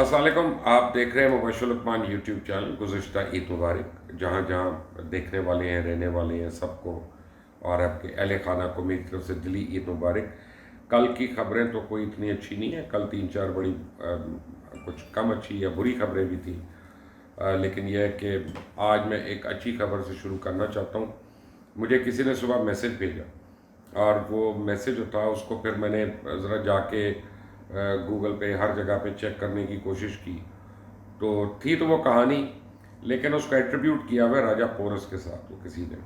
السلام علیکم، آپ دیکھ رہے ہیں مبشر لقمان یوٹیوب چینل۔ گزشتہ عید مبارک جہاں جہاں دیکھنے والے ہیں، رہنے والے ہیں، سب کو اور آپ کے اہل خانہ کو میری طرف سے دلی عید مبارک۔ کل کی خبریں تو کوئی اتنی اچھی نہیں ہیں، کل تین چار بڑی کچھ کم اچھی یا بری خبریں بھی تھیں، لیکن یہ ہے کہ آج میں ایک اچھی خبر سے شروع کرنا چاہتا ہوں۔ مجھے کسی نے صبح میسج بھیجا اور وہ میسج جو تھا اس کو پھر میں نے ذرا جا کے گوگل پہ ہر جگہ پہ چیک کرنے کی کوشش کی، تو تھی تو وہ کہانی، لیکن اس کا ایٹریبیوٹ کیا ہوا ہے راجہ پورس کے ساتھ وہ کسی نے،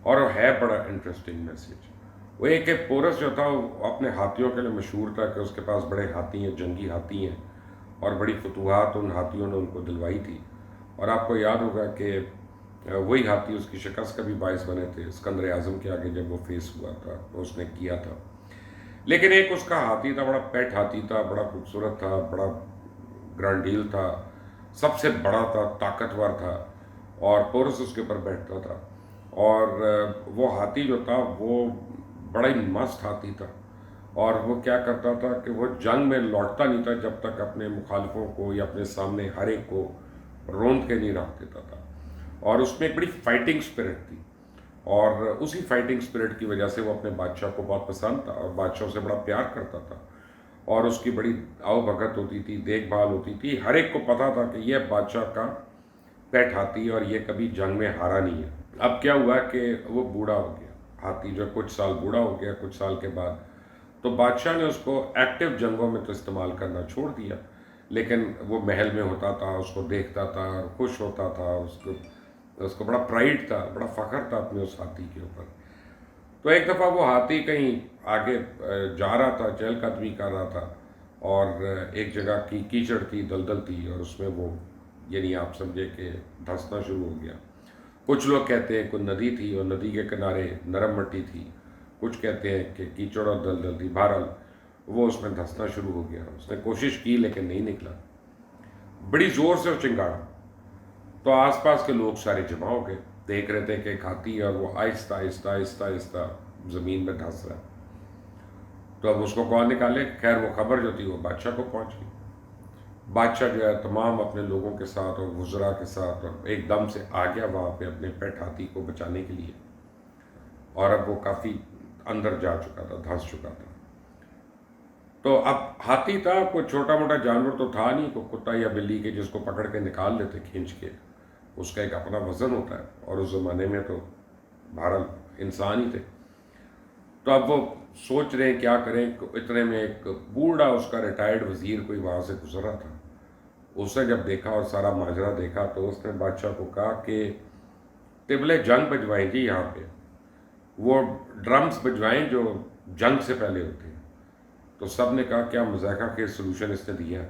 اور ہے بڑا انٹرسٹنگ میسج۔ وہ ایک کہ پورس جو تھا وہ اپنے ہاتھیوں کے لیے مشہور تھا کہ اس کے پاس بڑے ہاتھی ہیں، جنگی ہاتھی ہیں، اور بڑی فتوحات ان ہاتھیوں نے ان کو دلوائی تھی۔ اور آپ کو یاد ہوگا کہ وہی ہاتھی اس کی شکست کا بھی باعث بنے تھے اسکندر اعظم کے آگے جب وہ فیس ہوا تھا تو اس نے کیا تھا۔ لیکن ایک اس کا ہاتھی تھا، بڑا پیٹ ہاتھی تھا، بڑا خوبصورت تھا، بڑا گرانڈیل تھا، سب سے بڑا تھا، طاقتور تھا، اور پورس اس کے اوپر بیٹھتا تھا۔ اور وہ ہاتھی جو تھا وہ بڑا ہی مست ہاتھی تھا، اور وہ کیا کرتا تھا کہ وہ جنگ میں لوٹتا نہیں تھا جب تک اپنے مخالفوں کو یا اپنے سامنے ہر ایک کو روند کے نہیں رکھ دیتا تھا۔ اور اس میں ایک بڑی فائٹنگ سپرٹ تھی، اور اسی فائٹنگ سپرٹ کی وجہ سے وہ اپنے بادشاہ کو بہت پسند تھا اور بادشاہ سے بڑا پیار کرتا تھا، اور اس کی بڑی آؤ بھگت ہوتی تھی، دیکھ بھال ہوتی تھی۔ ہر ایک کو پتا تھا کہ یہ بادشاہ کا پیٹ ہاتھی ہے اور یہ کبھی جنگ میں ہارا نہیں ہے۔ اب کیا ہوا کہ وہ بوڑھا ہو گیا، ہاتھی جو کچھ سال بوڑھا ہو گیا، کچھ سال کے بعد تو بادشاہ نے اس کو ایکٹیو جنگوں میں تو استعمال کرنا چھوڑ دیا، لیکن وہ محل میں ہوتا تھا، اس کو دیکھتا تھا اور خوش ہوتا تھا، اس کو بڑا پرائیڈ تھا، بڑا فخر تھا اپنے اس ہاتھی کے اوپر۔ تو ایک دفعہ وہ ہاتھی کہیں آگے جا رہا تھا، چہل قدمی کر رہا تھا، اور ایک جگہ کی کیچڑ تھی، دلدل تھی، اور اس میں وہ یعنی آپ سمجھے کہ دھنسنا شروع ہو گیا۔ کچھ لوگ کہتے ہیں کوئی ندی تھی اور ندی کے کنارے نرم مٹی تھی، کچھ کہتے ہیں کہ کیچڑ اور دلدل تھی، بہرحال وہ اس میں دھنسنا شروع ہو گیا۔ اس نے کوشش کی لیکن نہیں نکلا، بڑی زور سے وہ چنگاڑا، تو آس پاس کے لوگ سارے جمع ہو گئے، دیکھ رہے تھے کہ ایک ہاتھی ہے اور وہ آہستہ آہستہ آہستہ آہستہ زمین میں دھنس رہا ہے۔ تو اب اس کو کون نکالے؟ خیر وہ خبر جو تھی وہ بادشاہ کو پہنچ گئی۔ بادشاہ جو ہے تمام اپنے لوگوں کے ساتھ اور وزراء کے ساتھ اور ایک دم سے آ گیا وہاں پہ اپنے پیٹ ہاتھی کو بچانے کے لیے، اور اب وہ کافی اندر جا چکا تھا، دھنس چکا تھا۔ تو اب ہاتھی تھا، کوئی چھوٹا موٹا جانور تو تھا نہیں، کوئی کتا یا بلی کے جس کو پکڑ کے نکال لیتے کھینچ کے، اس کا ایک اپنا وزن ہوتا ہے، اور اس زمانے میں تو بہرحال انسان ہی تھے۔ تو اب وہ سوچ رہے ہیں کیا کریں، اتنے میں ایک بوڑھا اس کا ریٹائرڈ وزیر کوئی وہاں سے گزر رہا تھا۔ اس نے جب دیکھا اور سارا ماجرا دیکھا تو اس نے بادشاہ کو کہا کہ طبلِ جنگ بجوائیں جی یہاں پہ، وہ ڈرمز بجوائیں جو جنگ سے پہلے ہوتے ہیں۔ تو سب نے کہا کیا مذائقہ خیز سلوشن اس نے دیا ہے،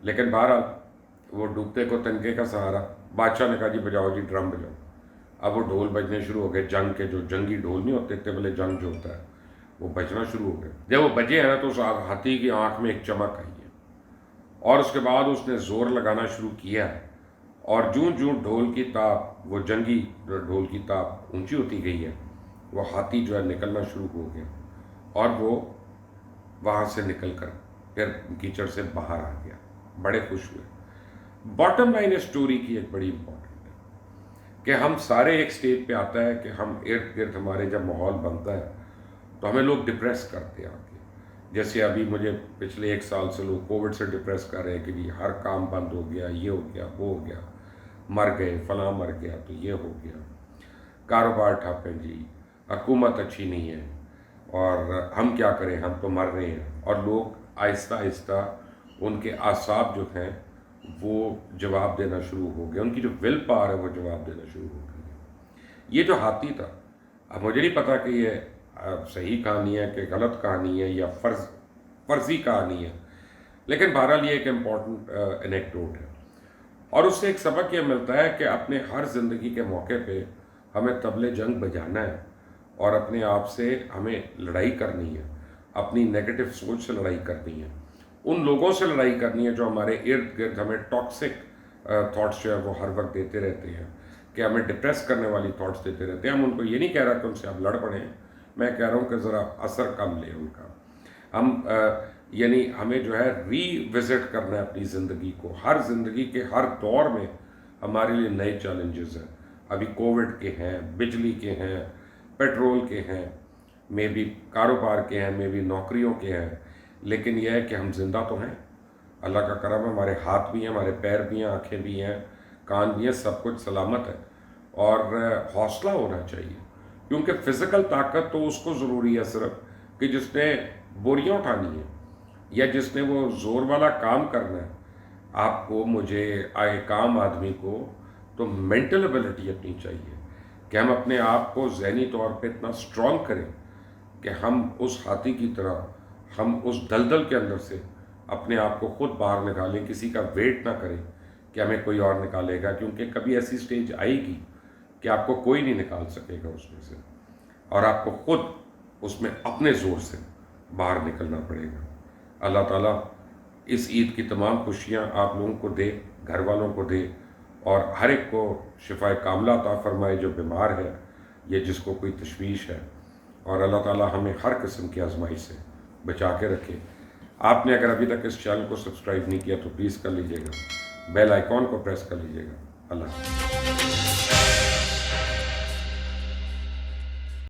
لیکن بہرحال وہ ڈوبتے کو تنکے کا سہارا۔ بادشاہ نے کہا جی بجاؤ، جی ڈرم بجاؤ۔ اب وہ ڈھول بجنے شروع ہو گئے، جنگ کے جو جنگی ڈھول نہیں ہوتے، طبلِ جنگ جو ہوتا ہے وہ بجنا شروع ہو گئے۔ جب وہ بجے ہیں نا تو اس ہاتھی کی آنکھ میں ایک چمک آئی ہے، اور اس کے بعد اس نے زور لگانا شروع کیا ہے، اور جوں جوں ڈھول کی تاپ، وہ جنگی ڈھول کی تاپ اونچی ہوتی گئی ہے، وہ ہاتھی جو ہے نکلنا شروع ہو گیا، اور وہ وہاں سے نکل کر پھر کیچڑ سے باہر آ گیا۔ بڑے خوش ہوئے۔ باٹم لائن اسٹوری کی ایک بڑی امپورٹنٹ ہے کہ ہم سارے ایک سٹیج پہ آتا ہے کہ ہم ارد گرد ہمارے جب ماحول بنتا ہے تو ہمیں لوگ ڈپریس کرتے ہیں آ کے، جیسے ابھی مجھے پچھلے ایک سال سے لوگ کووڈ سے ڈپریس کر رہے ہیں کہ جی ہر کام بند ہو گیا، یہ ہو گیا، وہ ہو گیا، مر گئے، فلاں مر گیا تو یہ ہو گیا، کاروبار ٹھپ ہے جی، حکومت اچھی نہیں ہے، اور ہم کیا کریں، ہم تو مر رہے ہیں۔ اور لوگ آہستہ آہستہ ان کے اعصاب جو ہیں وہ جواب دینا شروع ہو گئے، ان کی جو ول پاور ہے وہ جواب دینا شروع ہو گئی ہے۔ یہ جو ہاتھی تھا، اب مجھے نہیں پتا کہ یہ صحیح کہانی ہے کہ غلط کہانی ہے یا فرضی کہانی ہے، لیکن بہرحال یہ ایک امپورٹنٹ انیکڈوٹ ہے، اور اس سے ایک سبق یہ ملتا ہے کہ اپنے ہر زندگی کے موقع پہ ہمیں طبلِ جنگ بجانا ہے، اور اپنے آپ سے ہمیں لڑائی کرنی ہے، اپنی نیگیٹو سوچ سے لڑائی کرنی ہے، ان لوگوں سے لڑائی کرنی ہے جو ہمارے ارد گرد ہمیں ٹاکسک تھاٹس جو ہے وہ ہر وقت دیتے رہتے ہیں، کہ ہمیں ڈپریس کرنے والی تھاٹس دیتے رہتے ہیں۔ ہم ان کو یہ نہیں کہہ رہا کہ ان سے آپ لڑ پڑیں، میں کہہ رہا ہوں کہ ذرا اثر کم لیں ان کا۔ ہم یعنی ہمیں جو ہے ری وزٹ کرنا ہے اپنی زندگی کو. ہر زندگی کے ہر دور میں ہمارے لیے نئے چیلنجز ہیں. ابھی کووڈ کے ہیں، بجلی کے ہیں، پیٹرول کے ہیں، میں بھی کاروبار کے ہیں، میں بھی نوکریوں کے ہیں. لیکن یہ ہے کہ ہم زندہ تو ہیں، اللہ کا کرم ہے، ہمارے ہاتھ بھی ہیں، ہمارے پیر بھی ہیں، آنکھیں بھی ہیں، کان بھی ہیں، سب کچھ سلامت ہے. اور حوصلہ ہونا چاہیے، کیونکہ فزیکل طاقت تو اس کو ضروری ہے صرف کہ جس نے بوریاں اٹھانی ہیں یا جس نے وہ زور والا کام کرنا ہے. آپ کو، مجھے، ایک عام آدمی کو تو مینٹل ایبلٹی اپنی چاہیے کہ ہم اپنے آپ کو ذہنی طور پہ اتنا سٹرونگ کریں کہ ہم اس ہاتھی کی طرح ہم اس دلدل کے اندر سے اپنے آپ کو خود باہر نکالیں، کسی کا ویٹ نہ کریں کہ ہمیں کوئی اور نکالے گا. کیونکہ کبھی ایسی سٹیج آئے گی کہ آپ کو کوئی نہیں نکال سکے گا اس میں سے، اور آپ کو خود اس میں اپنے زور سے باہر نکلنا پڑے گا. اللہ تعالیٰ اس عید کی تمام خوشیاں آپ لوگوں کو دے، گھر والوں کو دے، اور ہر ایک کو شفائے کاملہ عطا فرمائے جو بیمار ہے یا جس کو کوئی تشویش ہے. اور اللہ تعالیٰ ہمیں ہر قسم کی آزمائش سے بچا کے رکھے. آپ نے اگر ابھی تک اس چینل کو سبسکرائب نہیں کیا تو پلیز کر لیجیے گا، بیل آئیکن کو پریس کر لیجیے گا. اللہ حافظ.